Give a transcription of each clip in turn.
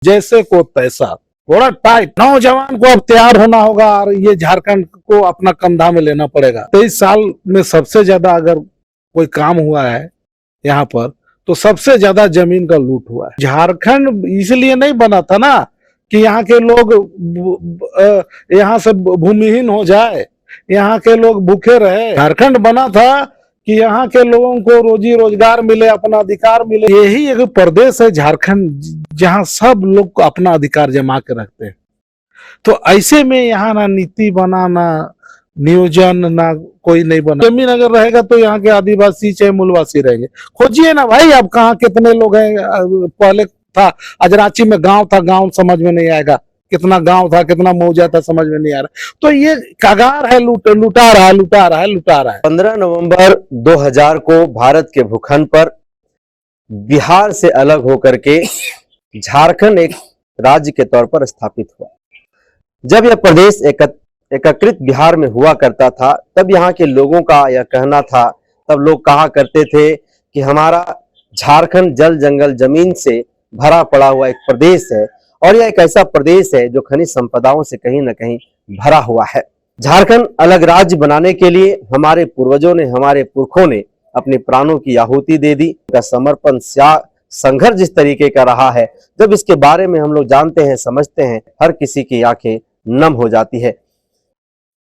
जैसे को तैसा, थोड़ा टाइट। नौजवान को अब तैयार होना होगा और ये झारखंड को अपना कंधा में लेना पड़ेगा। 23 साल में सबसे ज्यादा अगर कोई काम हुआ है यहाँ पर तो सबसे ज्यादा जमीन का लूट हुआ है। झारखंड इसलिए नहीं बना था ना कि यहाँ के लोग यहाँ से भूमिहीन हो जाए, यहाँ के लोग भूखे रहे। झारखंड बना था कि यहाँ के लोगों को रोजी रोजगार मिले, अपना अधिकार मिले। यही एक प्रदेश है झारखंड जहाँ सब लोग अपना अधिकार जमा के रखते हैं। तो ऐसे में यहाँ ना नीति बना, ना नियोजन, ना कोई नहीं बना। जमीन अगर रहेगा तो यहाँ के आदिवासी चाहे मूलवासी रहेंगे। खोजिए ना भाई, अब कहाँ कितने लोग हैं। पहले था, आज रांची में गांव था, गांव समझ में नहीं आएगा। कितना गांव था, कितना मौजा था, समझ में नहीं आ रहा। तो ये कगार है, लुटा रहा है। 15 नवंबर 2000 को भारत के भूखंड पर बिहार से अलग होकर के झारखंड एक राज्य के तौर पर स्थापित हुआ। जब यह प्रदेश एकीकृत बिहार में हुआ करता था, तब यहाँ के लोगों का यह कहना था, तब लोग कहा करते थे कि हमारा झारखंड जल जंगल जमीन से भरा पड़ा हुआ एक प्रदेश है और यह एक ऐसा प्रदेश है जो खनिज संपदाओं से कहीं न कहीं भरा हुआ है। झारखंड अलग राज्य बनाने के लिए हमारे पूर्वजों ने, हमारे पुरखों ने अपने प्राणों की आहुति दे दी। का समर्पण, संघर्ष जिस तरीके का रहा है, जब इसके बारे में हम लोग जानते हैं, समझते हैं, हर किसी की आंखें नम हो जाती है।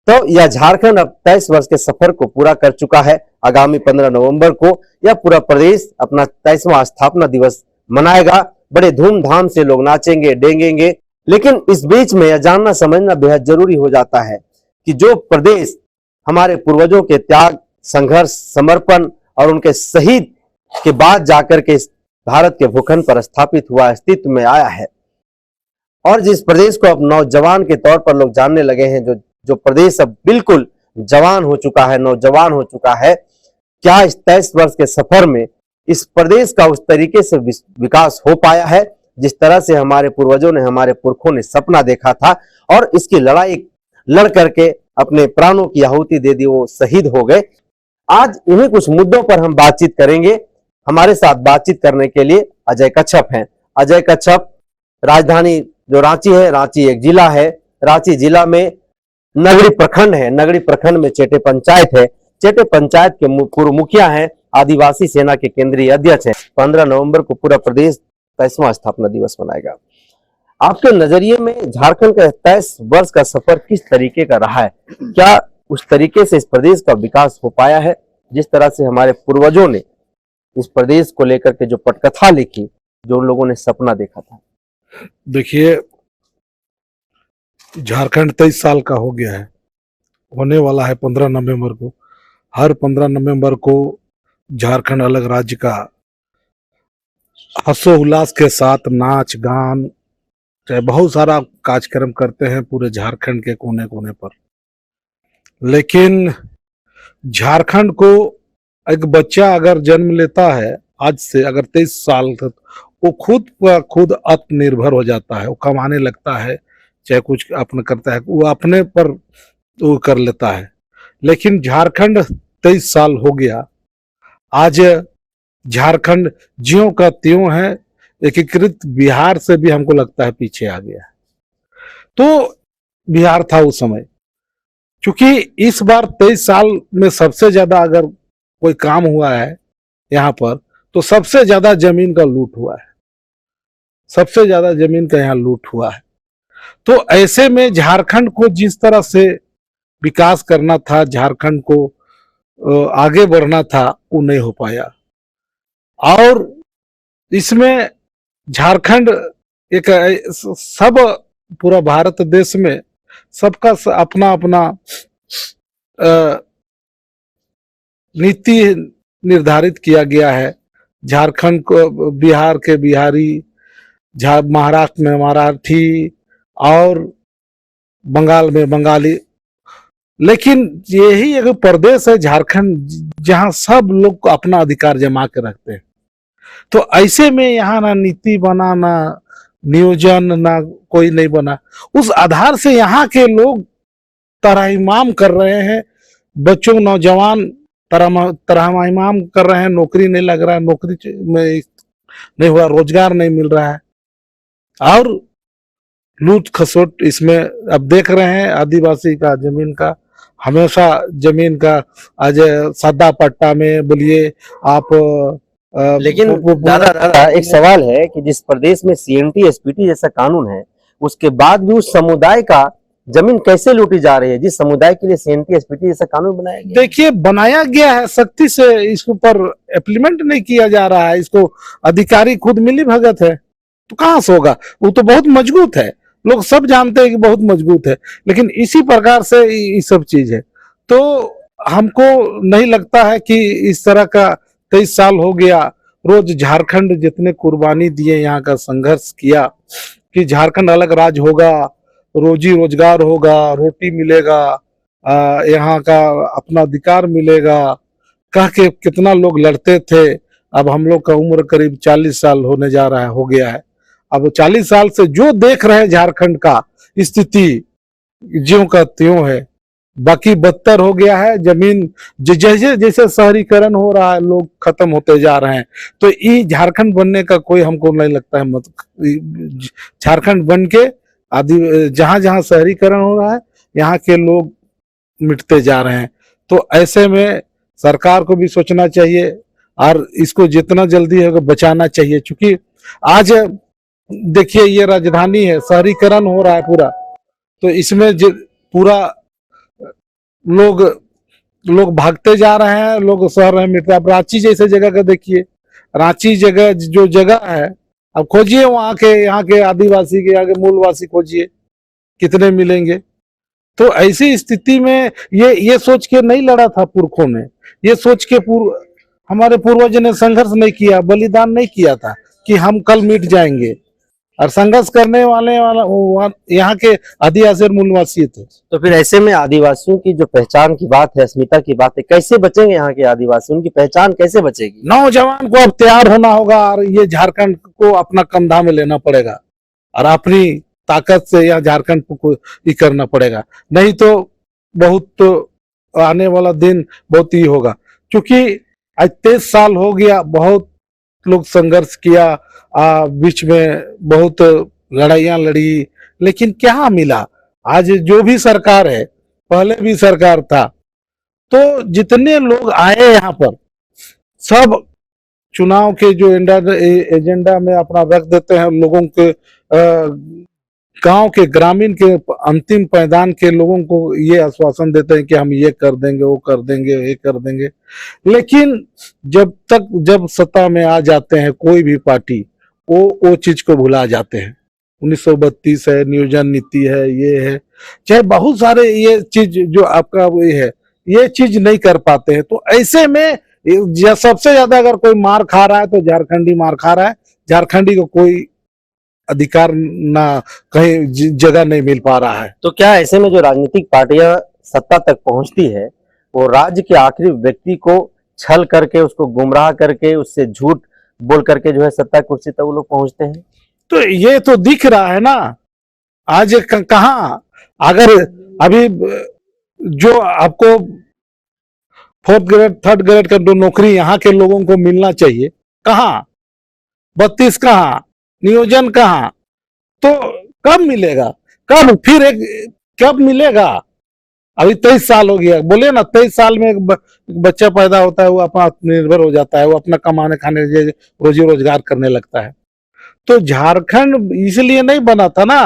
तो यह झारखंड अब 23 वर्ष के सफर को पूरा कर चुका है। आगामी 15 नवंबर को यह पूरा प्रदेश अपना 23वां स्थापना दिवस मनाएगा। बड़े धूमधाम से लोग नाचेंगे, डेंगेंगे। लेकिन इस बीच में यह जानना समझना बेहद जरूरी हो जाता है कि जो प्रदेश हमारे पूर्वजों के त्याग, संघर्ष, समर्पण और उनके शहीद के बाद जाकर के भारत के भूखंड पर स्थापित हुआ, अस्तित्व में आया है, और जिस प्रदेश को अब नौजवान के तौर पर लोग जानने लगे हैं, जो प्रदेश अब बिल्कुल जवान हो चुका है, नौजवान हो चुका है, क्या इस 23 वर्ष के सफर में इस प्रदेश का उस तरीके से विकास हो पाया है जिस तरह से हमारे पूर्वजों ने, हमारे पुरखों ने सपना देखा था और इसकी लड़ाई लड़ करके अपने प्राणों की आहुति दे दी, वो शहीद हो गए। आज इन्हीं कुछ मुद्दों पर हम बातचीत करेंगे। हमारे साथ बातचीत करने के लिए अजय कच्छप हैं। अजय कच्छप, राजधानी जो रांची है, रांची एक जिला है, रांची जिला में नगरी प्रखंड है, नगरी प्रखंड में चेटे पंचायत है, चेटे पंचायत के पूर्व मुखिया हैं, आदिवासी सेना के केंद्रीय अध्यक्ष हैं। 15 नवंबर को पूरा प्रदेश 23वां स्थापना दिवस मनाएगा। आपके नजरिए में झारखंड का 23 वर्ष का सफर किस तरीके का रहा है? क्या उस तरीके से इस प्रदेश का विकास हो पाया है जिस तरह से हमारे पूर्वजों ने इस प्रदेश को लेकर के जो पटकथा लिखी, जो उन लोगों ने सपना देखा था? देखिए, झारखंड 23 साल का हो गया है, होने वाला है 15 नवंबर को। हर 15 नवंबर को झारखंड अलग राज्य का हर्षोल्लास के साथ नाच गान, चाहे बहुत सारा कार्यक्रम करते हैं पूरे झारखंड के कोने कोने पर। लेकिन झारखंड को एक बच्चा अगर जन्म लेता है आज से, अगर 23 साल तक, वो खुद आत्मनिर्भर हो जाता है, वो कमाने लगता है, चाहे कुछ अपना करता है, वो अपने पर वो कर लेता है। लेकिन झारखंड 23 साल हो गया, आज झारखंड ज्यों का त्यों है, एकीकृत बिहार से भी हमको लगता है पीछे आ गया है। तो बिहार था उस समय, क्योंकि इस बार 23 साल में सबसे ज्यादा अगर कोई काम हुआ है यहाँ पर तो सबसे ज्यादा जमीन का लूट हुआ है, सबसे ज्यादा जमीन का यहाँ लूट हुआ है। तो ऐसे में झारखंड को जिस तरह से विकास करना था, झारखंड को आगे बढ़ना था, वो नहीं हो पाया। और इसमें झारखंड एक सब पूरा भारत देश में सबका अपना अपना नीति निर्धारित किया गया है। झारखंड को बिहार के बिहारी, महाराष्ट्र में मराठी और बंगाल में बंगाली, लेकिन यही एक प्रदेश है झारखंड जहां सब लोग अपना अधिकार जमा के रखते हैं। तो ऐसे में यहाँ ना नीति बना, ना नियोजन, ना कोई नहीं बना। उस आधार से यहाँ के लोग तराहिमाम कर रहे हैं, बच्चों नौजवान तराहिमाम कर रहे हैं। नौकरी नहीं लग रहा है, नौकरी में नहीं हुआ, रोजगार नहीं मिल रहा है। और लूट खसोट इसमें अब देख रहे हैं। आदिवासी का जमीन का हमेशा जमीन का आज सादा पट्टा में बोलिए आप लेकिन दादा दादा एक सवाल है कि जिस प्रदेश में सीएनटी एसपीटी जैसा कानून है, उसके बाद भी उस समुदाय का जमीन कैसे लूटी जा रही है, जिस समुदाय के लिए सीएनटी एसपीटी जैसा कानून बनाया गया? देखिए बनाया गया है, सख्ती से इसके ऊपर इम्प्लीमेंट नहीं किया जा रहा है। इसको अधिकारी खुद मिली भगत है, तो कहां से होगा? वो तो बहुत मजबूत है, लोग सब जानते हैं कि बहुत मजबूत है, लेकिन इसी प्रकार से ये सब चीज है। तो हमको नहीं लगता है कि इस तरह का 23 साल हो गया, रोज झारखंड जितने कुर्बानी दिए, यहाँ का संघर्ष किया कि झारखंड अलग राज्य होगा, रोजी रोजगार होगा, रोटी मिलेगा, यहाँ का अपना अधिकार मिलेगा, कह के कितना लोग लड़ते थे। अब हम लोग का उम्र करीब 40 साल होने जा रहा है, हो गया है। अब 40 साल से जो देख रहे हैं झारखंड का स्थिति ज्यों का त्यों है, बाकी बदतर हो गया है। जमीन जैसे जैसे शहरीकरण हो रहा है, लोग खत्म होते जा रहे हैं। तो ये झारखंड बनने का कोई हमको नहीं लगता है, मत झारखंड बन के आदि जहां जहां शहरीकरण हो रहा है, यहाँ के लोग मिटते जा रहे हैं। तो ऐसे में सरकार को भी सोचना चाहिए और इसको जितना जल्दी है बचाना चाहिए। क्योंकि आज देखिए ये राजधानी है, शहरीकरण हो रहा है पूरा, तो इसमें पूरा लोग लोग भागते जा रहे हैं, लोग शहर में मिटते। अब रांची जैसे जगह का देखिए, रांची जगह जो जगह है, अब खोजिए वहां के, यहाँ के आदिवासी के, यहाँ के मूलवासी खोजिए, कितने मिलेंगे? तो ऐसी स्थिति में ये सोच के नहीं लड़ा था पुरखों ने, ये सोच के हमारे पूर्वज ने संघर्ष नहीं किया, बलिदान नहीं किया था कि हम कल मिट जाएंगे। और संघर्ष करने वाले यहाँ के आदिवासी और मूलवासी थे। तो फिर ऐसे में आदिवासियों की जो पहचान की बात है, अस्मिता की बात है, कैसे बचेंगे यहाँ के आदिवासी? उनकी पहचान कैसे बचेगी? नौजवान को अब तैयार होना होगा और ये झारखंड को अपना कंधा में लेना पड़ेगा और अपनी ताकत से यहाँ झारखंड को ही करना पड़ेगा। नहीं तो बहुत आने वाला दिन बहुत ही होगा। क्योंकि आज 23 साल हो गया, बहुत लोग संघर्ष किया, बीच में बहुत लड़ाइयां लड़ी, लेकिन क्या मिला? आज जो भी सरकार है, पहले भी सरकार था, तो जितने लोग आए यहाँ पर सब चुनाव के जो एजेंडा में अपना रख देते हैं। लोगों के गांव के ग्रामीण के अंतिम पायदान के लोगों को ये आश्वासन देते हैं कि हम ये कर देंगे, वो कर देंगे, ये कर देंगे। लेकिन जब सत्ता में आ जाते हैं कोई भी पार्टी, वो चीज को भुला जाते हैं। 1932 है, नियोजन नीति है, ये है, चाहे बहुत सारे ये चीज जो आपका ये है, ये चीज नहीं कर पाते हैं। तो ऐसे में सबसे ज्यादा अगर कोई मार खा रहा है तो झारखंडी मार खा रहा है। झारखंडी को कोई अधिकार ना, कहीं जगह नहीं मिल पा रहा है। तो क्या ऐसे में जो राजनीतिक पार्टियां सत्ता तक पहुंचती है, वो राज्य के आखिरी व्यक्ति को छल करके, उसको गुमराह करके, उससे झूठ बोल करके जो है सत्ता कुर्सी तक वो लोग पहुंचते हैं? तो ये तो दिख रहा है ना आज। कहाँ अगर अभी जो आपको 4th ग्रेड 3rd ग्रेड का जो नौकरी यहाँ के लोगों को मिलना चाहिए, कहाँ? 32 कहाँ? नियोजन कहाँ? तो कब मिलेगा? कब फिर कब मिलेगा? अभी 23 साल हो गया, बोले ना 23 साल में एक बच्चा पैदा होता है, वो अपना निर्भर हो जाता है, वो अपना कमाने खाने रोजी रोजगार करने लगता है। तो झारखंड इसलिए नहीं बना था ना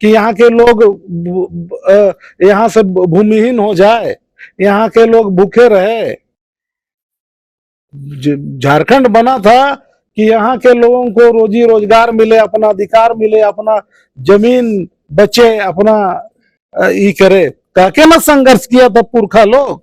कि यहाँ के लोग यहाँ से भूमिहीन हो जाए, यहाँ के लोग भूखे रहे। झारखंड बना था कि यहाँ के लोगों को रोजी रोजगार मिले, अपना अधिकार मिले, अपना जमीन बचे, अपना ये करे, काके ना संघर्ष किया था पुरखा लोग।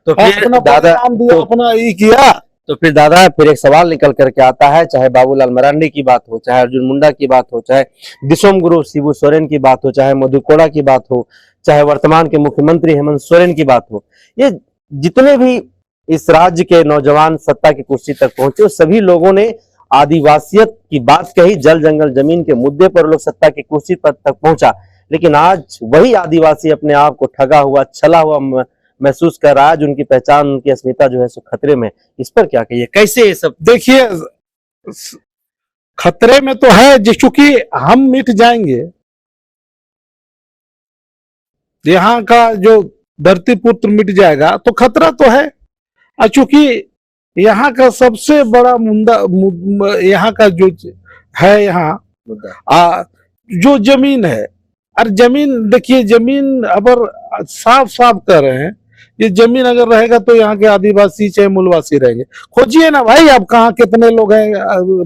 तो फिर अपना दादा दिया, अपना ये किया। तो फिर दादा फिर एक सवाल निकल करके आता है, चाहे बाबूलाल मरांडी की बात हो, चाहे अर्जुन मुंडा की बात हो, चाहे दिसोम गुरु शिबू सोरेन की बात हो, चाहे मधु कोड़ा की बात हो, चाहे वर्तमान के मुख्यमंत्री हेमंत सोरेन की बात हो, ये जितने भी इस राज्य के नौजवान सत्ता की कुर्सी तक पहुंचे, सभी लोगों ने आदिवासियत की बात कही, जल जंगल जमीन के मुद्दे पर लोग सत्ता की कुर्सी पर तक पहुंचा। लेकिन आज वही आदिवासी अपने आप को ठगा हुआ, छला हुआ महसूस कर रहा है। उनकी पहचान, उनकी अस्मिता जो है सो खतरे में। इस पर क्या कहिए, कैसे ये सब? देखिए खतरे में तो है, जिस चूंकि हम मिट जाएंगे, यहाँ का जो धरती पुत्र मिट जाएगा तो खतरा तो है। और चूंकि यहाँ का सबसे बड़ा यहाँ का जो है, यहाँ जो जमीन है, और जमीन देखिए, जमीन अगर साफ साफ कर रहे हैं, ये जमीन अगर रहेगा तो यहाँ के आदिवासी चाहे मूलवासी रहेंगे। खोजिए ना भाई, अब कहाँ कितने लोग हैं।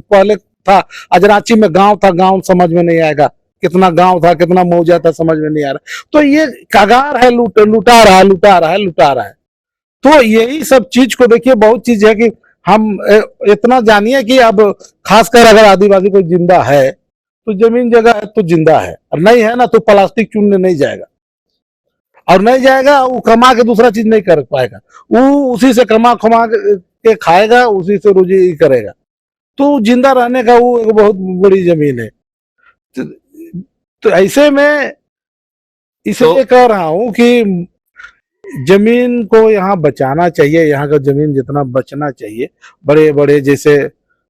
पहले था, आज रांची में गांव था, गांव समझ में नहीं आएगा, कितना गांव था, कितना मौजा था, समझ में नहीं आ रहा। तो ये कगार है, लुटा रहा है, लुटा रहा है, लुटा रहा है। तो यही सब चीज को देखिए, बहुत चीज है कि हम इतना जानिए कि अब खासकर अगर आदिवासी कोई जिंदा है तो जमीन जगह है तो जिंदा है, और नहीं है ना तो प्लास्टिक चुनने नहीं जाएगा, और नहीं जाएगा वो कमा के दूसरा चीज नहीं कर पाएगा, वो उसी से कमा के खाएगा, उसी से रोजी करेगा। तो जिंदा रहने का वो एक बहुत बड़ी जमीन है। तो ऐसे में इसलिए कह रहा हूं कि जमीन को यहाँ बचाना चाहिए, यहाँ का जमीन जितना बचना चाहिए। बड़े बड़े जैसे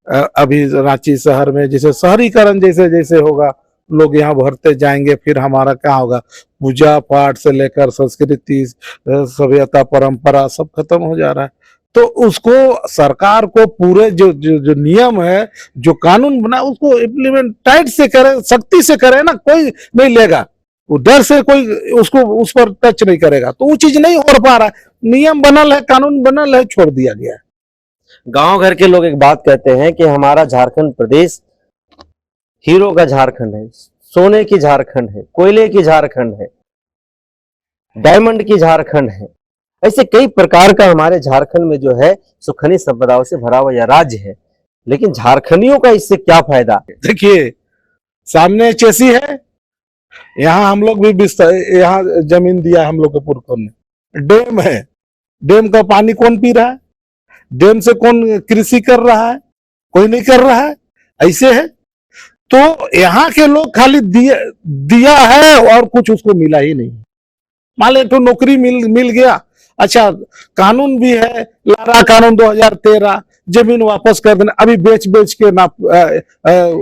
अभी रांची शहर में जैसे शहरीकरण जैसे जैसे होगा, लोग यहाँ भरते जाएंगे, फिर हमारा क्या होगा, पूजा पाठ से लेकर संस्कृति, सभ्यता, परंपरा सब खत्म हो जा रहा है। तो उसको सरकार को पूरे जो नियम है, जो कानून बना, उसको इम्प्लीमेंट टाइट से करे, सख्ती से करे ना, कोई नहीं लेगा, वो डर से कोई उसको उस पर टच नहीं करेगा। तो वो चीज नहीं हो पा रहा है। नियम बनल है, कानून बनल है, छोड़ दिया गया है। गांव घर के लोग एक बात कहते हैं कि हमारा झारखंड प्रदेश हीरो का झारखंड है, सोने की झारखंड है, कोयले की झारखंड है, डायमंड की झारखंड है। ऐसे कई प्रकार का हमारे झारखंड में जो है सो खनिज संपदाओं से भरा हुआ यह राज्य है। लेकिन झारखंडियों का इससे क्या फायदा? देखिए, सामने चेसी है, यहाँ हम लोग भी यहाँ जमीन दिया हम लोग के पुरखों ने। डैम है, डैम का पानी कौन पी रहा है? डैम से कौन कृषि कर रहा है? कोई नहीं कर रहा है। ऐसे है। तो यहाँ के लोग खाली दिया है और कुछ उसको मिला ही नहीं। मान ले तो नौकरी मिल गया, अच्छा कानून भी है, लारा कानून 2013, जमीन वापस कर देना, अभी बेच के ना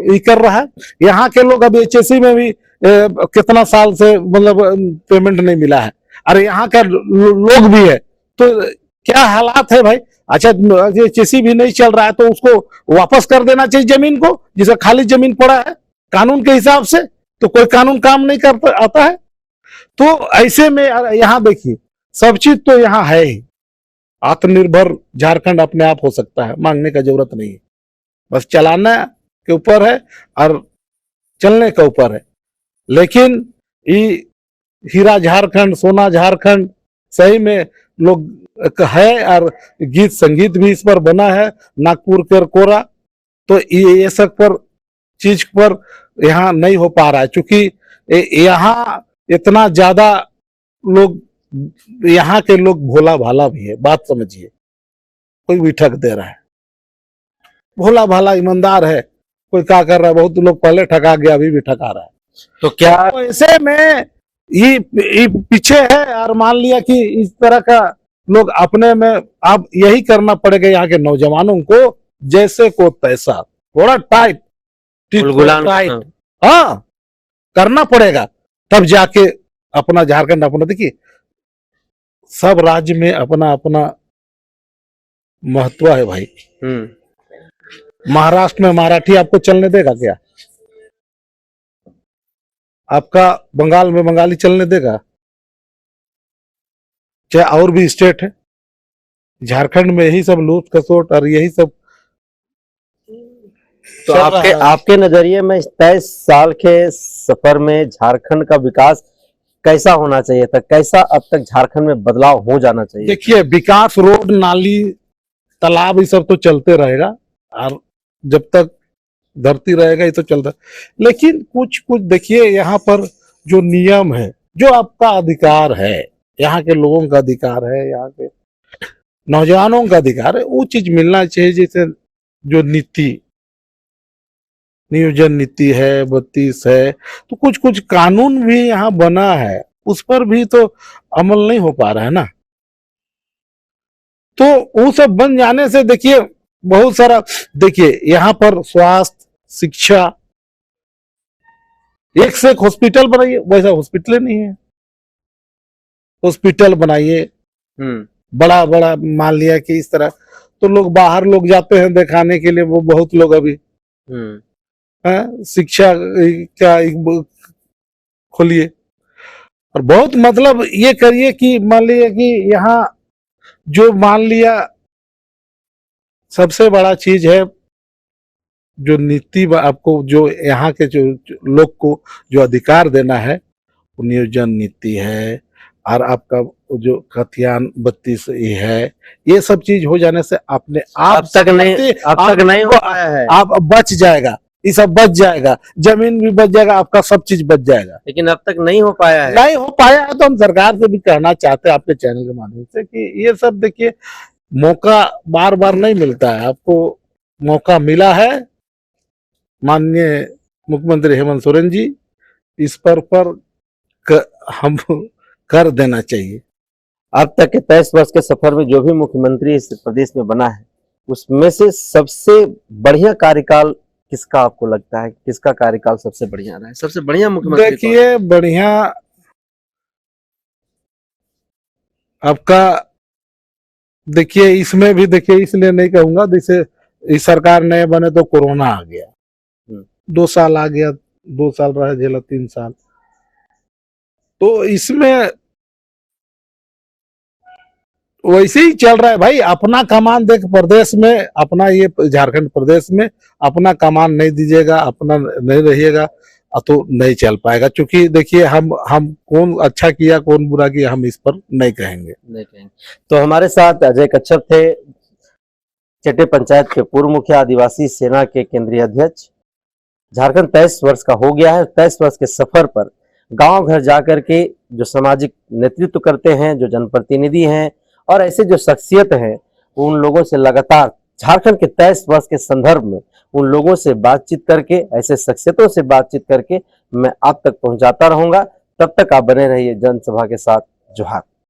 ये कर रहा है। यहाँ के लोग अभी HSC में भी कितना साल से मतलब पेमेंट नहीं मिला है। अरे यहाँ का लोग भी है, तो क्या हालात है भाई। अच्छा, HSC भी नहीं चल रहा है तो उसको वापस कर देना चाहिए जमीन को, जिसे खाली जमीन पड़ा है कानून के हिसाब से। तो कोई कानून काम नहीं करता आता है। तो ऐसे में यहाँ देखिए, सब चीज तो यहाँ है ही। आत्मनिर्भर झारखंड अपने आप हो सकता है, मांगने का जरूरत नहीं है, बस चलाना के ऊपर है और चलने के ऊपर है। लेकिन ये हीरा झारखंड, सोना झारखंड सही में लोग है, और गीत संगीत भी इस पर बना है, नागपुर के कोरा। तो ये सब पर चीज पर यहाँ नहीं हो पा रहा है, क्योंकि यहाँ इतना ज्यादा लोग, यहाँ के लोग भोला भाला भी है, बात समझिए। कोई भी ठग दे रहा है, भोला भाला ईमानदार है, कोई क्या कर रहा है, बहुत लोग पहले ठगा गया, अभी भी ठगा रहा है। तो क्या तो ऐसे में ये पीछे है, और मान लिया कि इस तरह का लोग अपने में, अब यही करना पड़ेगा यहाँ के नौजवानों को, जैसे को तैसा, थोड़ा टाइट, हाँ करना पड़ेगा, तब जाके अपना झारखंड अपना। देखिए, सब राज्य में अपना अपना महत्व है भाई। महाराष्ट्र में मराठी आपको चलने देगा क्या? आपका बंगाल में बंगाली चलने देगा? चाहे और भी स्टेट है, झारखंड में यही सब लूट खसोट और यही सब। तो आपके नजरिए में 23 साल के सफर में झारखंड का विकास कैसा होना चाहिए था? कैसा अब तक झारखंड में बदलाव हो जाना चाहिए? देखिए, विकास, रोड, नाली, तालाब, ये सब तो चलते रहेगा, और जब तक धरती रहेगा ये तो चलता। लेकिन कुछ कुछ देखिए, यहाँ पर जो नियम है, जो आपका अधिकार है, यहाँ के लोगों का अधिकार है, यहाँ के नौजवानों का अधिकार है, वो चीज मिलना चाहिए। जैसे जो नीति, नियोजन नीति है 32 है, तो कुछ कुछ कानून भी यहाँ बना है, उस पर भी तो अमल नहीं हो पा रहा है ना। तो वो सब बन जाने से देखिए बहुत सारा, देखिए यहाँ पर स्वास्थ्य, शिक्षा, एक से एक हॉस्पिटल बनाइए, वैसा हॉस्पिटल नहीं है। हॉस्पिटल बनाइए बड़ा बड़ा, मान लिया कि इस तरह, तो लोग बाहर लोग जाते हैं दिखाने के लिए, वो बहुत लोग अभी शिक्षा का खोलिए, और बहुत मतलब ये करिए कि मान लिया कि यहाँ जो मान लिया सबसे बड़ा चीज है जो नीति आपको, जो यहाँ के जो लोग को जो अधिकार देना है, वो नियोजन नीति है, और आपका जो खतियान 32 है, ये सब चीज हो जाने से अपने आप अब तक नहीं हो पाया है। आप बच जाएगा, ये सब बच जाएगा, जमीन भी बच जाएगा, आपका सब चीज बच जाएगा। लेकिन अब तक नहीं हो पाया है। नहीं हो पाया है, तो हम सरकार से भी कहना चाहते हैं आपके चैनल के माध्यम से कि ये सब देखिए, मौका बार बार नहीं मिलता है। आपको मौका मिला है, माननीय मुख्यमंत्री हेमंत सोरेन जी, इस पर हम कर देना चाहिए। अब तक के 23 वर्ष के सफर में जो भी मुख्यमंत्री इस प्रदेश में बना है, उसमें से सबसे बढ़िया कार्यकाल किसका आपको लगता है? किसका कार्यकाल सबसे बढ़िया रहा है? सबसे बढ़िया मुख्यमंत्री देखिए, बढ़िया आपका, देखिए इसमें भी देखिए, इसलिए नहीं कहूंगा, जैसे इस सरकार नए बने तो कोरोना आ गया, 2 साल आ गया, 2 साल रहा झेला, 3 साल, तो इसमें वैसे ही चल रहा है भाई। अपना कमान देख, प्रदेश में अपना, ये झारखंड प्रदेश में अपना कमान नहीं दीजिएगा, अपना नहीं रहिएगा, तो नहीं चल पाएगा। क्योंकि देखिए, हम कौन अच्छा किया कौन बुरा किया, हम इस पर नहीं कहेंगे। तो हमारे साथ अजय कच्छप थे, चटे पंचायत के पूर्व मुखिया, आदिवासी सेना के केंद्रीय अध्यक्ष। झारखंड 23 वर्ष का हो गया है। 23 वर्ष के सफर पर गांव घर जाकर के जो सामाजिक नेतृत्व करते हैं, जो जनप्रतिनिधि हैं और ऐसे जो शख्सियत हैं, उन लोगों से लगातार झारखंड के 23 वर्ष के संदर्भ में उन लोगों से बातचीत करके, ऐसे शख्सियतों से बातचीत करके मैं आप तक पहुंचाता रहूंगा। तब तक आप बने रहिए जनसभा के साथ। जोहार।